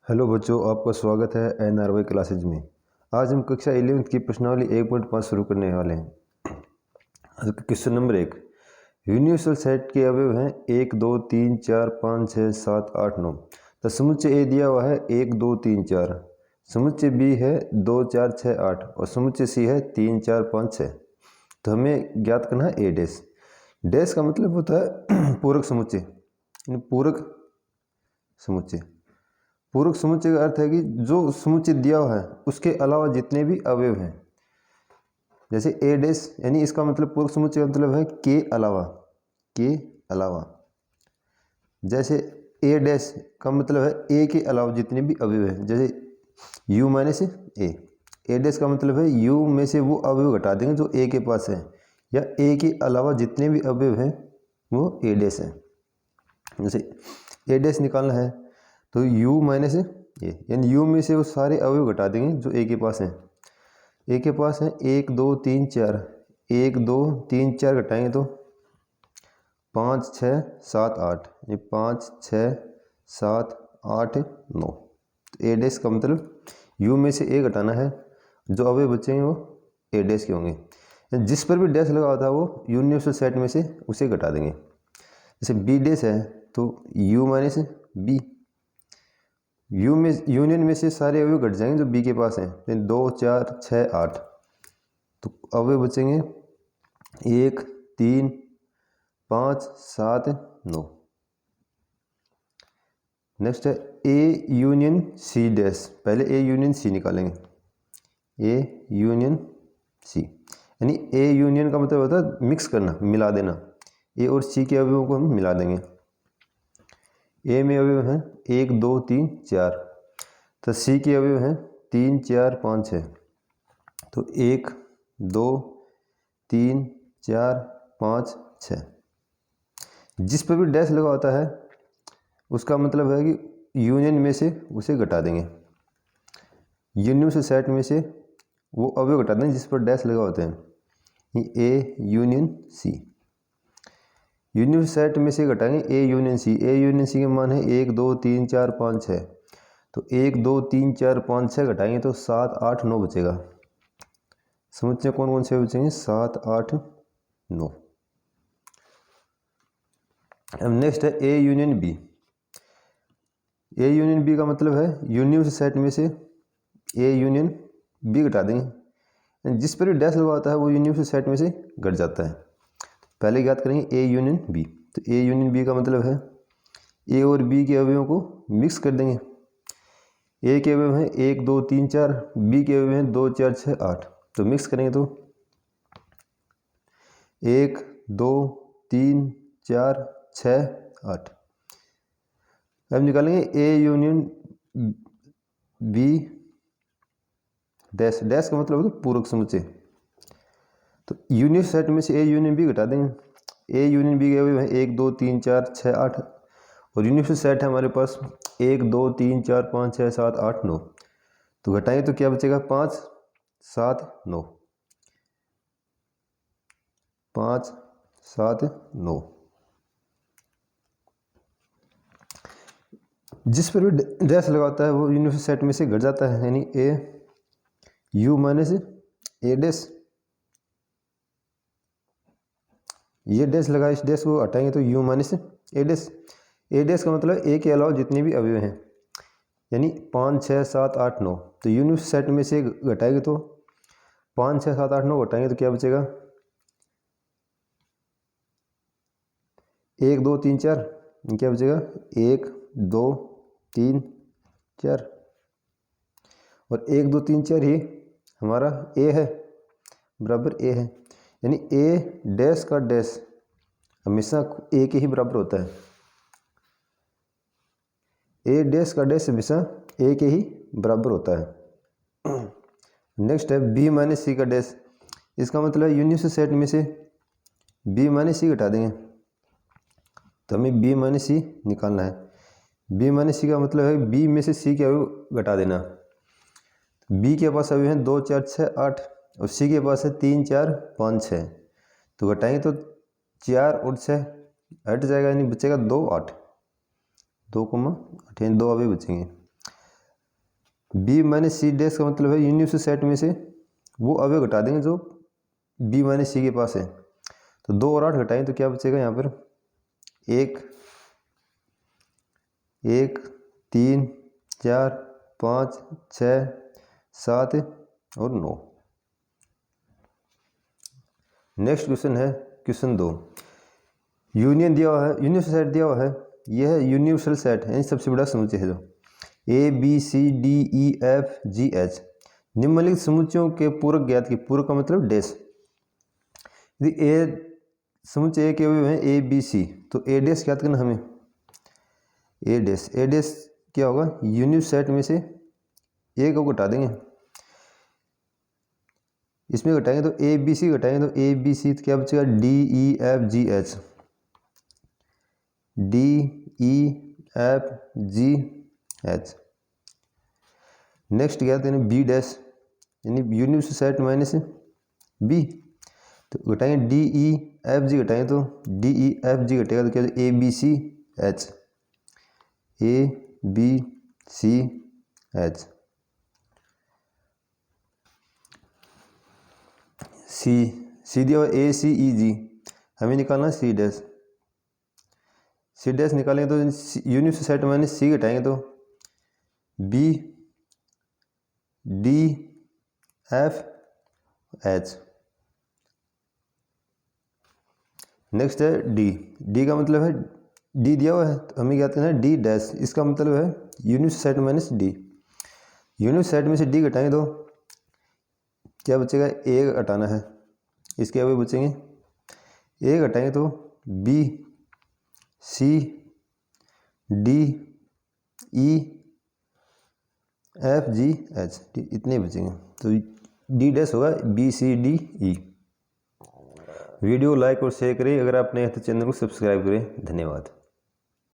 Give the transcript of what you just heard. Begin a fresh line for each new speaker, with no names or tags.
Hello बच्चों, आपका स्वागत है NRY क्लासेज में। आज हम कक्षा 11th की प्रश्नावली 1.5 शुरू करने वाले हैं। क्वेश्चन नंबर 1, यूनिवर्सल सेट के अवयव हैं 1 2 3 4 5 6 7 8 9। तो समुच्चय ए दिया हुआ है 1 2 3 4, समुच्चय बी है 2 4 6 8 और समुच्चय सी है 3 4 5 6। तो हमें ज्ञात करना है ए डैश। डैश का मतलब होता है पूरक समुच्चय, पूरक समुच्चय। पूरक समुच्चय का अर्थ है कि जो समुच्चय दिया हुआ है उसके अलावा जितने भी अवयव हैं, जैसे ए डैश, यानी इसका मतलब पूरक समुच्चय का मतलब है के अलावा, के अलावा। जैसे ए डैश का मतलब है ए के अलावा जितने भी अवयव हैं, जैसे you minus A. A dash का मतलब है यू में से वो अवयव घटा देंगे जो ए के पास है, या ए के अलावा जितने भी अवयव हैं वो ए डैश है। जैसे ए डैश निकालना है तो u माइनस ए, यानी u में से वो सारे अवयव घटा देंगे जो a के पास हैं। a के पास है 1 2 3 4, 1 2 3 4 घटाएंगे तो 5 6 7 8, ये 5 6 7 8 9। ए डैश का मतलब u में से a घटाना है, जो अवयव बचेंगे वो ए डैश के होंगे। जिस पर भी डैश लगा होता है वो यूनिवर्सल सेट में से उसे घटा देंगे। जैसे बी डैश है तो u माइनस बी, यू में यूनियन में से सारे अवयव घट जाएंगे जो बी के पास हैं। 2 4 6 8, तो अवयव बचेंगे 1 3 5 7 9। नेक्स्ट है ए यूनियन सी डैश। पहले ए यूनियन सी निकालेंगे, ए यूनियन सी, यानी ए यूनियन का मतलब होता है मिक्स करना, मिला देना। ए और सी के अवयवों को हम मिला देंगे। ए में अवयव हैं 1 2 3 4, तो सी के अवयव हैं 3 4 5 6। तो 1 2 3 4 5 6। जिस पर भी डैश लगा होता है उसका मतलब है कि यूनियन में से उसे घटा देंगे। यूनिवर्सल सेट में से वो अवयव घटा देंगे जिस पर डैश लगा होते हैं। A union C, universal set में से घटाएंगे ए यूनियन सी। ए यूनियन सी के मान है 1 2 3 4 5 6, तो 1 2 3 4 5 6 घटाएंगे तो 7 8 9 बचेगा। समुच्चय कौन कौन से बचेंगे? 7 8 9। अब नेक्स्ट है A union B. A union B का मतलब है यूनिवर्सल सेट में से ए यूनियन बी घटा देंगे। जिस पर भी डैश लगा होता है वो यूनिवर्सल सेट में से घट जाता है। पहले ज्ञात करेंगे ए यूनियन बी। तो ए यूनियन बी का मतलब है ए और बी के अवयवों को मिक्स कर देंगे। ए के अवयव हैं 1 2 3 4, बी के अवयव हैं 2 4 6 8, तो मिक्स करेंगे तो 1 2 3 4 6 8। अब निकालेंगे A union B dash. Dash का मतलब होता है पूरक समुच्चय। तो यूनिट सेट में से ए यूनियन बी घटा देंगे। ए यूनियन बी के अवयव हैं 1 2 3 4 6 8, और यूनिवर्सल सेट है हमारे पास 1 2 3 4 5 6 7 8 9। तो घटाएंगे तो क्या बचेगा? 5 7 9, 5 7 9। जिस पर भी डैश लगाता है वो यूनिवर्सल सेट में से घट जाता है, यानी ए यू माइनस ए डैश। ये डैश लगा, इस डैश को हटाएंगे तो you minus A dash. A dash का मतलब ए के अलावा जितने भी अवयव हैं, यानी 5 6 7 8 9। तो यूनिवर्सल सेट में से घटाएंगे तो 5 6 7 8 9 घटाएंगे तो क्या बचेगा? 1 2 3 4, क्या बचेगा? 1 2 3 4, और 1 2 3 4 ही हमारा ए है, बराबर ए है। यानी ए डैश का डैश हमेशा ए के ही बराबर होता है। ए डैश का डैश हमेशा ए के ही बराबर होता है। नेक्स्ट है बी माइनस सी का डैश। इसका मतलब यूनिवर्सल सेट में से बी माइनस सी घटा देंगे, तो हमें बी माइनस सी निकालना है। बी माइनस सी का मतलब है बी में से सी के अवयव घटा देना। बी के पास अवयव हैं 2 4 6 8, और सी के पास है 3 4 5 6। तो घटाएंगे तो 4 और 6 हट जाएगा, यानी बचेगा 2 8, 2 8, यानी 2 अवयव बचेंगे। बी माइनस सी डैश का मतलब है यूनिवर्सल सेट में से वो अवयव घटा देंगे जो बी माइनस सी के पास है। तो 2 और 8 घटाएं तो क्या बचेगा यहाँ पर 1 1 3 4 5 6 7 और 9। नेक्स्ट क्वेश्चन है क्वेश्चन 2। यूनियन दिया हुआ है, यूनिवर्सल सेट दिया हुआ है, यह है यूनिवर्सल सेट है, सबसे बड़ा समुच्चय है जो ABCDEFGH। निम्नलिखित समुच्चयों के पूरक ज्ञात की। पूरक का मतलब डैश। यदि ए समुच्चय के अवयव हैं ABC तो A डैश ज्ञात करना हमें। A डैश क्या होगा यूनिवर्सल सेट में से ए को घटा देंगे, इसमें घटाएंगे तो ABC घटाएंगे तो ABC तो क्या बचेगा DEFGH DEFGH। नेक्स्ट क्या यानी B डैश यानी यूनिवर्सल सेट माइनस B तो घटाएंगे DEFG घटाएंगे तो DEFG घटेगा तो क्या ABCH ABCH। सी दिया हुआ ACEG, हमें निकालना C डैश। C डैश निकालेंगे तो यूनिवर्सल सेट माइनस C घटाएंगे तो BDFH। नेक्स्ट है D का मतलब है D दिया हुआ है तो हमें क्या करना है D डैश, इसका मतलब है universal set minus D। Universal set में से D घटाएंगे तो क्या बचेगा A घटाना है, इसके अवयव बचेंगे A घटाएंगे तो BCDEFGH इतने बचेंगे तो D डैश होगा BCDE। वीडियो लाइक और शेयर करें, अगर आप नए हैं तो चैनल को सब्सक्राइब करें। धन्यवाद।